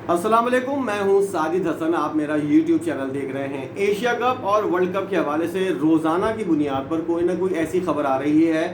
अस्सलाम वालेकुम, मैं हूं साजिद हसन। आप मेरा यूट्यूब चैनल देख रहे हैं। एशिया कप और वर्ल्ड कप के हवाले से रोज़ाना की बुनियाद पर कोई ना कोई ऐसी खबर आ रही है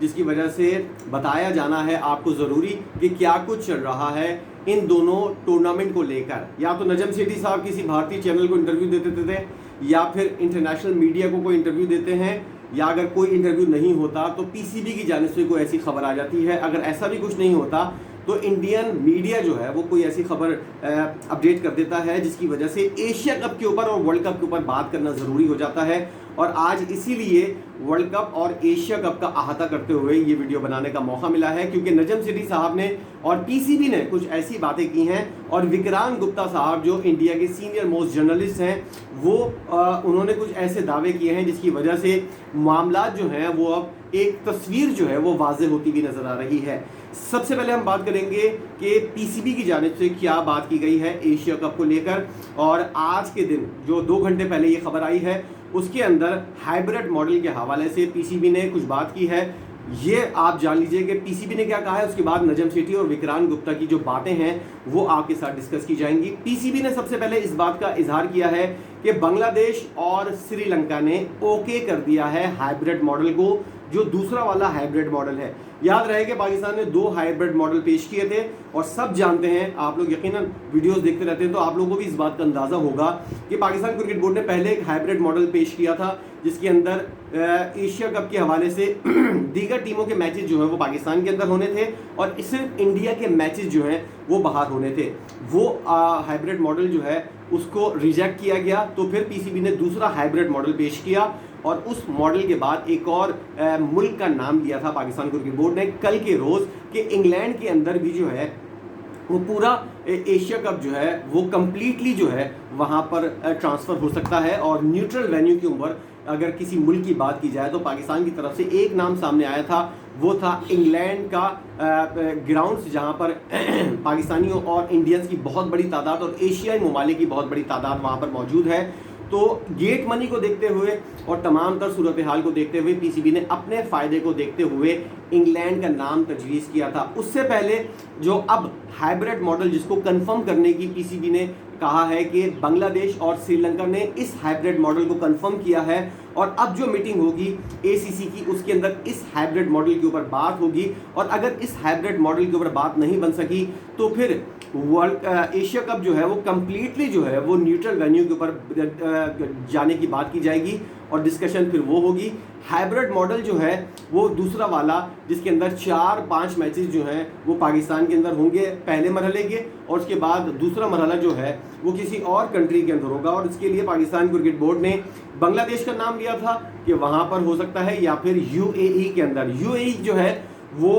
जिसकी वजह से बताया जाना है आपको ज़रूरी कि क्या कुछ चल रहा है इन दोनों टूर्नामेंट को लेकर। या तो नजम सेठी साहब किसी भारतीय चैनल को इंटरव्यू देते थे या फिर इंटरनेशनल मीडिया को कोई इंटरव्यू देते हैं, या अगर कोई इंटरव्यू नहीं होता तो पीसीबी की जानिब से कोई ऐसी खबर आ जाती है। अगर ऐसा भी कुछ नहीं होता तो इंडियन मीडिया जो है वो कोई ऐसी खबर अपडेट कर देता है जिसकी वजह से एशिया कप के ऊपर और वर्ल्ड कप के ऊपर बात करना ज़रूरी हो जाता है। और आज इसीलिए वर्ल्ड कप और एशिया कप का अहाता करते हुए ये वीडियो बनाने का मौका मिला है, क्योंकि नजम सेठी साहब ने और पीसीबी ने कुछ ऐसी बातें की हैं और विक्रांत गुप्ता साहब जो इंडिया के सीनियर मोस्ट जर्नलिस्ट हैं वो उन्होंने कुछ ऐसे दावे किए हैं जिसकी वजह से मामला जो हैं वो अब एक तस्वीर जो है वो वाज़ेह होती हुई नज़र आ रही है। सबसे पहले हम बात करेंगे कि पीसीबी की जानिब से क्या बात की गई है एशिया कप को लेकर। और आज के दिन जो 2 घंटे पहले ये खबर आई है उसके अंदर हाइब्रिड मॉडल के हवाले से पीसीबी ने कुछ बात की है। ये आप जान लीजिए कि पीसीबी ने क्या कहा है, उसके बाद नजम सेठी और विक्रांत गुप्ता की जो बातें हैं वो आपके साथ डिस्कस की जाएंगी। पीसीबी ने सबसे पहले इस बात का इजहार किया है कि बांग्लादेश और श्रीलंका ने ओके कर दिया है हाइब्रिड मॉडल को, जो दूसरा वाला हाइब्रिड मॉडल है। याद रहे कि पाकिस्तान ने 2 हाइब्रिड मॉडल पेश किए थे और सब जानते हैं, आप लोग यकीनन वीडियोस देखते रहते हैं तो आप लोगों को भी इस बात का अंदाज़ा होगा कि पाकिस्तान क्रिकेट बोर्ड ने पहले एक हाइब्रिड मॉडल पेश किया था जिसके अंदर एशिया कप के हवाले से दीगर टीमों के मैचेस जो हैं वो पाकिस्तान के अंदर होने थे और सिर्फ इंडिया के मैचेस जो हैं वो बाहर होने थे। वो हाइब्रिड मॉडल जो है उसको रिजेक्ट किया गया, तो फिर पीसीबी ने दूसरा हाइब्रिड मॉडल पेश किया और उस मॉडल के बाद एक और मुल्क का नाम लिया था पाकिस्तान क्रिकेट बोर्ड ने कल के रोज़ कि इंग्लैंड के अंदर भी जो है वो पूरा एशिया कप जो है वो कम्प्लीटली जो है वहाँ पर ट्रांसफ़र हो सकता है। और न्यूट्रल वेन्यू के ऊपर अगर किसी मुल्क की बात की जाए तो पाकिस्तान की तरफ से एक नाम सामने आया था, वो था इंग्लैंड का ग्राउंड्स, जहाँ पर पाकिस्तानियों और इंडियंस की बहुत बड़ी तादाद और एशियाई ममालिक की बहुत बड़ी तादाद वहाँ पर मौजूद है। तो गेट मनी को देखते हुए और तमाम तर सूरत हाल को देखते हुए पीसीबी ने अपने फ़ायदे को देखते हुए इंग्लैंड का नाम तजवीज़ किया था। उससे पहले जो अब हाइब्रिड मॉडल जिसको कंफर्म करने की पीसीबी ने कहा है कि बांग्लादेश और श्रीलंका ने इस हाइब्रिड मॉडल को कंफर्म किया है और अब जो मीटिंग होगी एसीसी की उसके अंदर इस हाइब्रिड मॉडल के ऊपर बात होगी। और अगर इस हाइब्रिड मॉडल के ऊपर बात नहीं बन सकी तो फिर वर्ल्ड एशिया कप जो है वो कम्प्लीटली जो है वो न्यूट्रल वेन्यू के ऊपर जाने की बात की जाएगी और डिस्कशन फिर वो होगी। हाइब्रिड मॉडल जो है वो दूसरा वाला जिसके अंदर 4-5 मैचेस जो हैं वो पाकिस्तान के अंदर होंगे पहले मरहले के, और उसके बाद दूसरा मरहला जो है वो किसी और कंट्री के अंदर होगा। और इसके लिए पाकिस्तान क्रिकेट बोर्ड ने बांग्लादेश का नाम लिया था कि वहाँ पर हो सकता है, या फिर यूएई के अंदर। यूएई जो है वो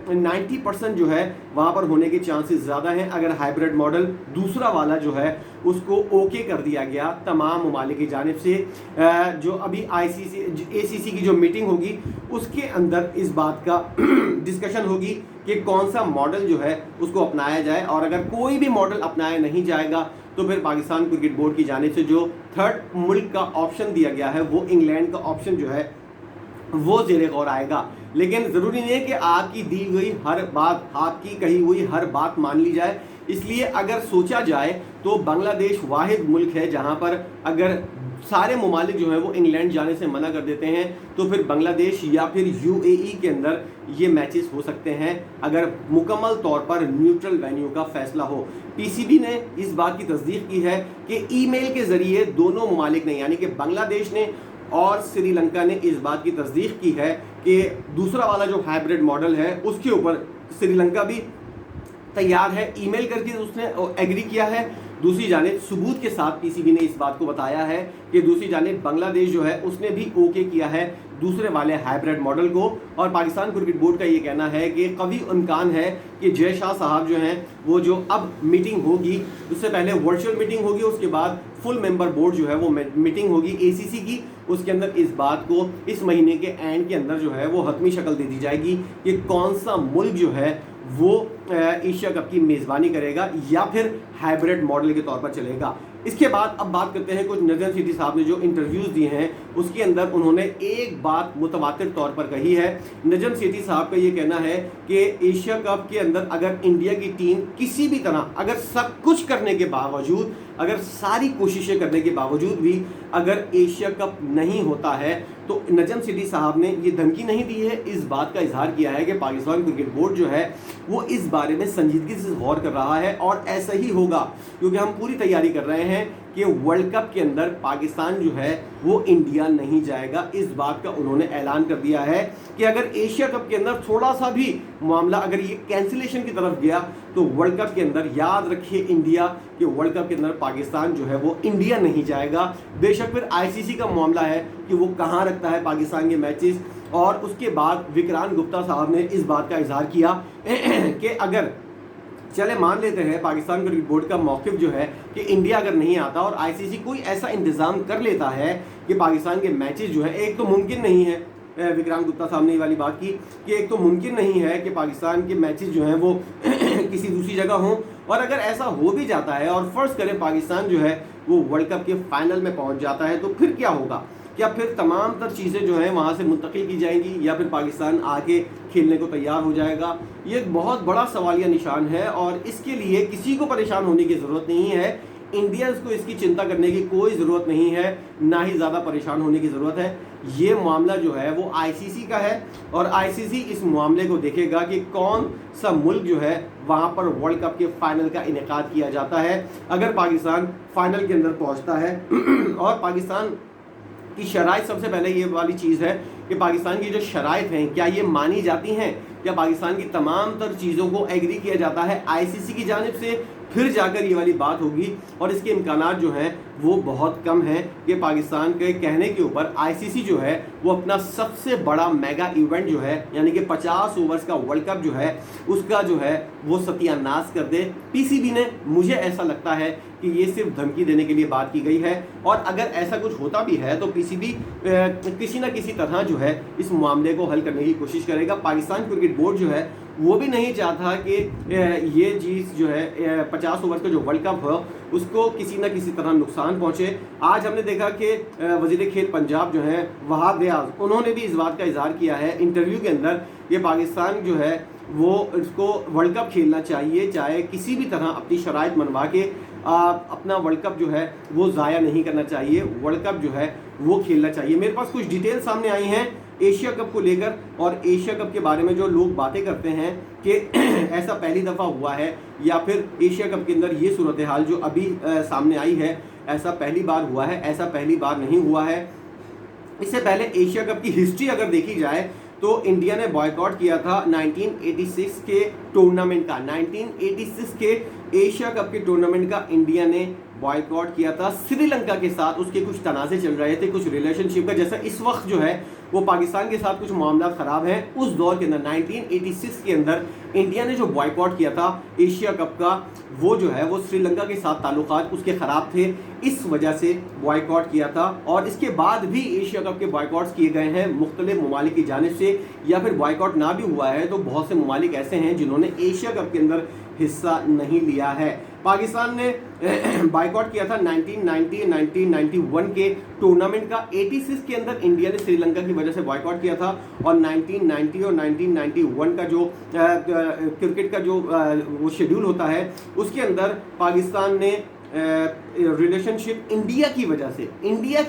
90% जो है वहाँ पर होने के चांसेस ज़्यादा हैं अगर हाइब्रिड मॉडल दूसरा वाला जो है उसको ओके कर दिया गया तमाम ममालिक की जानिब से। जो अभी एसीसी की जो मीटिंग होगी उसके अंदर इस बात का डिस्कशन होगी कि कौन सा मॉडल जो है उसको अपनाया जाए, और अगर कोई भी मॉडल अपनाया नहीं जाएगा तो फिर पाकिस्तान क्रिकेट बोर्ड की जानिब से जो थर्ड मुल्क का ऑप्शन दिया गया है वो इंग्लैंड का ऑप्शन जो है वो ज़ेरे गौर आएगा। लेकिन ज़रूरी नहीं है कि आपकी दी हुई हर बात, आपकी कही हुई हर बात मान ली जाए। इसलिए अगर सोचा जाए तो बांग्लादेश वाहिद मुल्क है जहां पर अगर सारे ममालिक जो है वो इंग्लैंड जाने से मना कर देते हैं तो फिर बांग्लादेश या फिर यूएई के अंदर ये मैचेस हो सकते हैं अगर मुकम्मल तौर पर न्यूट्रल वेन्यू का फैसला हो। पीसीबी ने इस बात की तस्दीक की है कि ईमेल के ज़रिए दोनों ममालिक ने, यानी कि बांग्लादेश ने और श्रीलंका ने इस बात की तस्दीक की है कि दूसरा वाला जो हाइब्रिड मॉडल है उसके ऊपर श्रीलंका भी तैयार है, ईमेल करके उसने एग्री किया है। दूसरी जानिब सबूत के साथ पीसीबी ने इस बात को बताया है कि दूसरी जानिब बांग्लादेश जो है उसने भी ओके किया है दूसरे वाले हाइब्रिड मॉडल को। और पाकिस्तान क्रिकेट बोर्ड का ये कहना है कि कभी इम्कान है कि जय शाह साहब जो हैं वो जो अब मीटिंग होगी उससे पहले वर्चुअल मीटिंग होगी, उसके बाद फुल मेंबर बोर्ड जो है वो मीटिंग होगी एसीसी की, उसके अंदर इस बात को इस महीने के एंड के अंदर जो है वो हतमी शक्ल दे दी जाएगी कि कौन सा मुल्क जो है वो एशिया कप की मेज़बानी करेगा या फिर हाइब्रिड मॉडल के तौर पर चलेगा। اس کے بعد اب بات کرتے ہیں کچھ نجم سیٹھی صاحب نے جو انٹرویوز دیے ہیں اس کے اندر انہوں نے ایک بات متواتر طور پر کہی ہے. نجم سیٹھی صاحب کا یہ کہنا ہے کہ ایشیا کپ کے اندر اگر انڈیا کی ٹیم کسی بھی طرح اگر سب کچھ کرنے کے باوجود, اگر ساری کوششیں کرنے کے باوجود بھی اگر ایشیا کپ نہیں ہوتا ہے تو نجم سیٹھی صاحب نے یہ دھمکی نہیں دی ہے, اس بات کا اظہار کیا ہے کہ پاکستان کرکٹ بورڈ جو ہے وہ اس بارے میں سنجیدگی سے غور کر رہا ہے اور ایسا ہی ہوگا, کیونکہ ہم پوری تیاری کر رہے ہیں کہ ورلڈ کپ کے اندر پاکستان جو ہے وہ انڈیا نہیں جائے گا. اس بات کا انہوں نے اعلان کر دیا ہے کہ اگر ایشیا کپ کے اندر تھوڑا سا بھی معاملہ اگر یہ کینسلیشن کی طرف گیا تو ورلڈ کپ کے اندر یاد رکھیے انڈیا کہ ورلڈ کپ کے اندر پاکستان جو ہے وہ انڈیا نہیں جائے گا. بے شک پھر آئی سی سی کا معاملہ ہے کہ وہ کہاں رکھتا ہے پاکستان کے میچز, اور اس کے بعد وکرانت گپتا صاحب نے اس بات کا اظہار کیا کہ اگر چلے مان لیتے ہیں پاکستان کرکٹ بورڈ کا موقف جو ہے کہ انڈیا اگر نہیں آتا اور آئی سی سی کوئی ایسا انتظام کر لیتا ہے کہ پاکستان کے میچز جو ہیں, ایک تو ممکن نہیں ہے, وکرانت گپتا صاحب نے یہ والی بات کی کہ ایک تو ممکن نہیں ہے کہ پاکستان کے میچز جو ہیں وہ کسی دوسری جگہ ہوں, اور اگر ایسا ہو بھی جاتا ہے اور فرض کریں پاکستان جو ہے وہ ورلڈ کپ کے فائنل میں پہنچ جاتا ہے تو پھر کیا ہوگا؟ کیا پھر تمام تر چیزیں جو ہیں وہاں سے منتقل کی جائیں گی یا پھر پاکستان آگے کھیلنے کو تیار ہو جائے گا؟ یہ ایک بہت بڑا سوالیہ نشان ہے اور اس کے لیے کسی کو پریشان ہونے کی ضرورت نہیں ہے. انڈینز کو اس کی چنتا کرنے کی کوئی ضرورت نہیں ہے, نہ ہی زیادہ پریشان ہونے کی ضرورت ہے. یہ معاملہ جو ہے وہ آئی سی سی کا ہے اور آئی سی سی اس معاملے کو دیکھے گا کہ کون سا ملک جو ہے وہاں پر ورلڈ کپ کے فائنل کا انعقاد کیا جاتا ہے. اگر پاکستان فائنل کے اندر پہنچتا ہے اور پاکستان کی شرائط, سب سے پہلے یہ والی چیز ہے کہ پاکستان کی جو شرائط ہیں کیا یہ مانی جاتی ہیں, کیا پاکستان کی تمام تر چیزوں کو ایگری کیا جاتا ہے آئی سی سی کی جانب سے, پھر جا کر یہ والی بات ہوگی. اور اس کے امکانات جو ہیں وہ بہت کم ہیں کہ پاکستان کے کہنے کے اوپر آئی سی سی جو ہے وہ اپنا سب سے بڑا میگا ایونٹ جو ہے یعنی کہ 50 اوورز کا ورلڈ کپ جو ہے اس کا جو ہے وہ ستیہ ناش کر دے. پی سی بی نے, مجھے ایسا لگتا ہے کہ یہ صرف دھمکی دینے کے لیے بات کی گئی ہے, اور اگر ایسا کچھ ہوتا بھی ہے تو پی سی بی کسی نہ کسی طرح جو ہے اس معاملے کو حل کرنے کی کوشش کرے گا. پاکستان کرکٹ بورڈ جو ہے وہ بھی نہیں چاہتا کہ یہ چیز جو ہے 50 اوور کا جو ورلڈ کپ ہو اس کو کسی نہ کسی طرح نقصان پہنچے. آج ہم نے دیکھا کہ وزیر کھیل پنجاب جو ہیں وہاب ریاض, انہوں نے بھی اس بات کا اظہار کیا ہے انٹرویو کے اندر کہ پاکستان جو ہے وہ اس کو ورلڈ کپ کھیلنا چاہیے, چاہے کسی بھی طرح اپنی شرائط منوا کے اپنا ورلڈ کپ جو ہے وہ ضائع نہیں کرنا چاہیے, ورلڈ کپ جو ہے وہ کھیلنا چاہیے. میرے پاس کچھ ڈیٹیل سامنے آئی ہیں ایشیا کپ کو لے کر, اور ایشیا کپ کے بارے میں جو لوگ باتیں کرتے ہیں کہ ایسا پہلی دفعہ ہوا ہے یا پھر ایشیا کپ کے اندر یہ صورتحال جو ابھی سامنے آئی ہے ایسا پہلی بار ہوا ہے, ایسا پہلی بار نہیں ہوا ہے. اس سے پہلے ایشیا کپ کی ہسٹری اگر دیکھی جائے تو انڈیا نے بائیکاٹ کیا تھا 1986 کے ٹورنامنٹ کا, 1986 کے ایشیا کپ کے ٹورنامنٹ کا انڈیا نے بائیکاٹ کیا تھا. سری لنکا کے ساتھ اس کے کچھ تنازع چل رہے تھے, کچھ ریلیشن شپ کا, جیسا اس وقت جو ہے وہ پاکستان کے ساتھ کچھ معاملات خراب ہیں. اس دور کے اندر 1986 کے اندر انڈیا نے جو بائیکاٹ کیا تھا ایشیا کپ کا وہ جو ہے وہ سری لنکا کے ساتھ تعلقات اس کے خراب تھے, اس وجہ سے بائیکاٹ کیا تھا. اور اس کے بعد بھی ایشیا کپ کے بائیکاٹس کیے گئے ہیں مختلف ممالک کی جانب سے, یا پھر بائیکاٹ نہ بھی ہوا ہے تو بہت سے ممالک ایسے ہیں جنہوں نے ایشیا کپ کے اندر حصہ نہیں لیا ہے. پاکستان نے بائیکاٹ کیا تھا 1990-1991 کے ٹورنامنٹ کا. 86 کے اندر انڈیا نے سری لنکا کی وجہ سے بائیکاٹ کیا تھا, اور 1990 اور 1991 کا جو کرکٹ کا جو وہ شیڈول ہوتا ہے اس کے اندر پاکستان نے ریلیشن شپ انڈیا کی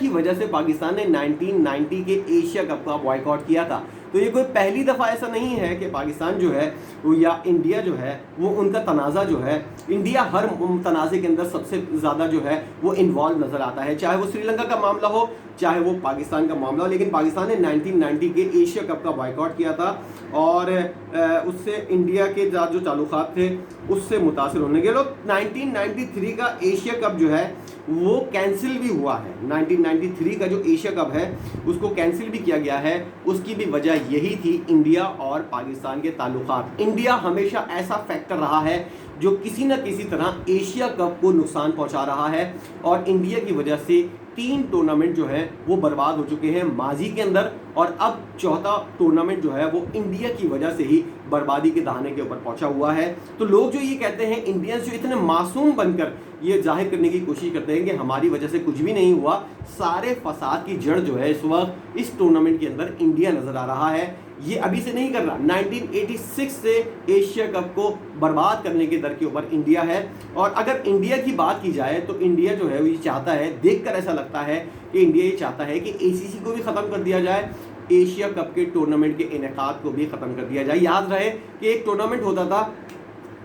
وجہ سے پاکستان نے 1990 کے ایشیا کپ کا بائیکاٹ کیا تھا. تو یہ کوئی پہلی دفعہ ایسا نہیں ہے کہ پاکستان جو ہے وہ یا انڈیا جو ہے وہ ان کا تنازع جو ہے, انڈیا ہر تنازع کے اندر سب سے زیادہ جو ہے وہ انوالو نظر آتا ہے, چاہے وہ سری لنکا کا معاملہ ہو چاہے وہ پاکستان کا معاملہ ہو. لیکن پاکستان نے 1990 کے ایشیا کپ کا بائیکاٹ کیا تھا اور اس سے انڈیا کے جو تعلقات تھے اس سے متاثر ہونے کے لوگ 1993 کا ایشیا کپ جو ہے وہ کینسل بھی ہوا ہے. 1993 کا جو ایشیا کپ ہے اس کو کینسل بھی کیا گیا ہے. اس کی بھی وجہ یہی تھی انڈیا اور پاکستان کے تعلقات. انڈیا ہمیشہ ایسا فیکٹر رہا ہے जो किसी न किसी तरह एशिया कप को नुकसान पहुंचा रहा है, और इंडिया की वजह से 3 टूर्नामेंट जो है वो बर्बाद हो चुके हैं माजी के अंदर, और अब चौथा टूर्नामेंट जो है वो इंडिया की वजह से ही बर्बादी के दहाने के ऊपर पहुंचा हुआ है। तो लोग जो ये कहते हैं, इंडियंस जो इतने मासूम बनकर ये जाहिर करने की कोशिश करते हैं कि हमारी वजह से कुछ भी नहीं हुआ, सारे फसाद की जड़ जो है इस वक्त इस टूर्नामेंट के अंदर इंडिया नजर आ रहा है। ये अभी से नहीं कर रहा, 1986 से एशिया कप को बर्बाद करने के दर के ऊपर इंडिया है। और अगर इंडिया की बात की जाए तो इंडिया जो है वो ये चाहता है, देखकर ऐसा लगता है कि इंडिया ये चाहता है कि ACC को भी ख़त्म कर दिया जाए, एशिया कप के टूर्नामेंट के इनेकाद को भी ख़त्म कर दिया जाए। याद रहे कि एक टूर्नामेंट होता था,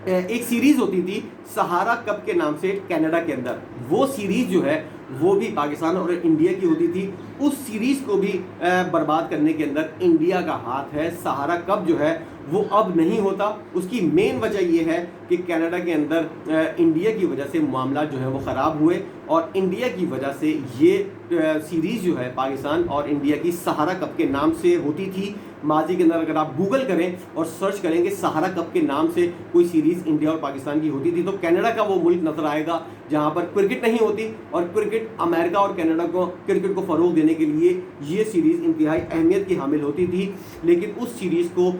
एक सीरीज़ होती थी सहारा कप के नाम से कनाडा के अंदर, वो सीरीज़ जो है वो भी पाकिस्तान और इंडिया की होती थी। उस सीरीज़ को भी बर्बाद करने के अंदर इंडिया का हाथ है। सहारा कप जो है वो अब नहीं होता, उसकी मेन वजह ये है कि कनाडा के अंदर इंडिया की वजह से मामला जो है वो ख़राब हुए, और इंडिया की वजह से ये सीरीज़ जो है पाकिस्तान और इंडिया की सहारा कप के नाम से होती थी। माजी के अंदर अगर आप गूगल करें और सर्च करेंगे सहारा कप के नाम से कोई सीरीज़ इंडिया और पाकिस्तान की होती थी, तो कनाडा का वो मुल्क नजर आएगा जहां पर क्रिकेट नहीं होती, और क्रिकेट अमेरिका और कनाडा को क्रिकेट को फ़रोग देने के लिए ये सीरीज़ इंतहाई अहमियत की हामिल होती थी। लेकिन उस सीरीज़ को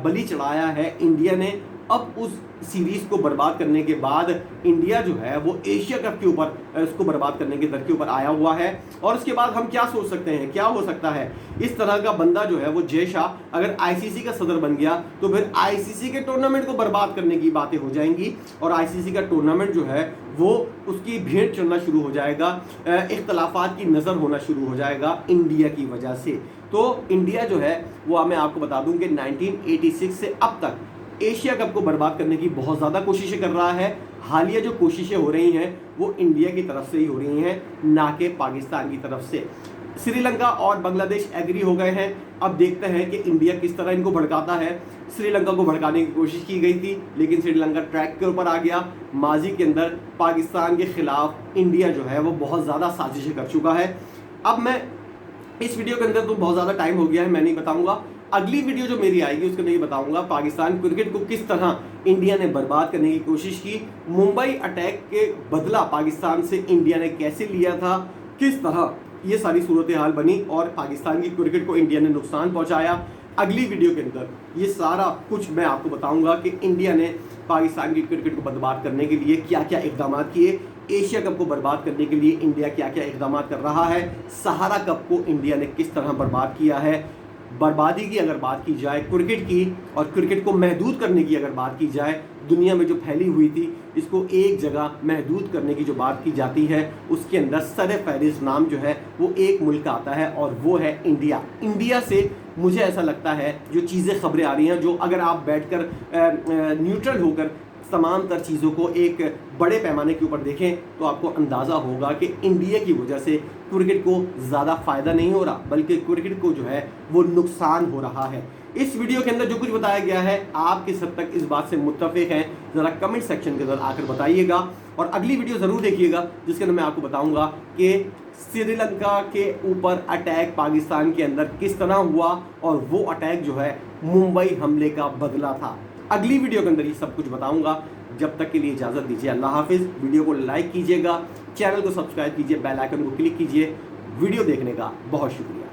बलि चढ़ाया है इंडिया ने। अब उस सीरीज़ को बर्बाद करने के बाद इंडिया जो है वो एशिया कप के ऊपर उसको बर्बाद करने के दर के ऊपर आया हुआ है। और उसके बाद हम क्या सोच सकते हैं, क्या हो सकता है, इस तरह का बंदा जो है वो जय शाह अगर ICC का सदर बन गया तो फिर ICC के टूर्नामेंट को बर्बाद करने की बातें हो जाएंगी, और ICC का टूर्नामेंट जो है वो उसकी भेंट चढ़ना शुरू हो जाएगा, इख्तलाफात की नज़र होना शुरू हो जाएगा इंडिया की वजह से। तो इंडिया जो है वो मैं आपको बता दूं कि 1986 से अब तक एशिया कप को बर्बाद करने की बहुत ज़्यादा कोशिशें कर रहा है। हालिया जो कोशिशें हो रही हैं वो इंडिया की तरफ से ही हो रही हैं, ना कि पाकिस्तान की तरफ से। श्रीलंका और बांग्लादेश एग्री हो गए हैं। अब देखते हैं कि इंडिया किस तरह इनको भड़काता है। श्रीलंका को भड़काने की कोशिश की गई थी, लेकिन श्रीलंका ट्रैक के ऊपर आ गया। माजी के अंदर पाकिस्तान के खिलाफ इंडिया जो है वो बहुत ज़्यादा साजिशें कर चुका है। अब मैं इस वीडियो के अंदर तो बहुत ज़्यादा टाइम हो गया है, मैं नहीं बताऊँगा। अगली वीडियो जो मेरी आएगी उसके अंदर ये बताऊंगा पाकिस्तान क्रिकेट को किस तरह इंडिया ने बर्बाद करने की कोशिश की, मुंबई अटैक के बदला पाकिस्तान से इंडिया ने कैसे लिया था, किस तरह ये सारी सूरत हाल बनी और पाकिस्तान की क्रिकेट को इंडिया ने नुकसान पहुंचाया। अगली वीडियो के अंदर ये सारा कुछ मैं आपको बताऊंगा कि इंडिया ने पाकिस्तान की क्रिकेट को बर्बाद करने के लिए क्या क्या इकदाम किए, एशिया कप को बर्बाद करने के लिए इंडिया क्या क्या इकदाम कर रहा है, सहारा कप को इंडिया ने किस तरह बर्बाद किया है। बर्बादी की अगर बात की जाए क्रिकेट की, और क्रिकेट को महदूद करने की अगर बात की जाए, दुनिया में जो फैली हुई थी इसको एक जगह महदूद करने की जो बात की जाती है, उसके अंदर सर फहरिस्त नाम जो है वो एक मुल्क आता है और वो है इंडिया। इंडिया से मुझे ऐसा लगता है जो चीज़ें खबरें आ रही हैं, जो अगर आप बैठकर न्यूट्रल होकर तमाम तर चीज़ों को एक बड़े पैमाने के ऊपर देखें तो आपको अंदाज़ा होगा कि इंडिया की वजह से क्रिकेट को ज़्यादा फ़ायदा नहीं हो रहा, बल्कि क्रिकेट को जो है वो नुकसान हो रहा है। इस वीडियो के अंदर जो कुछ बताया गया है आप किस हद तक इस बात से मुत्तफिक हैं, ज़रा कमेंट सेक्शन के अंदर आकर बताइएगा। और अगली वीडियो ज़रूर देखिएगा जिसके अंदर मैं आपको बताऊँगा कि श्रीलंका के ऊपर अटैक पाकिस्तान के अंदर किस तरह हुआ, और वो अटैक जो है मुंबई हमले का बदला था। अगली वीडियो के अंदर ये सब कुछ बताऊंगा। जब तक के लिए इजाज़त दीजिए, अल्लाह हाफिज़। वीडियो को लाइक कीजिएगा, चैनल को सब्सक्राइब कीजिए, बेल आइकन को क्लिक कीजिए। वीडियो देखने का बहुत शुक्रिया।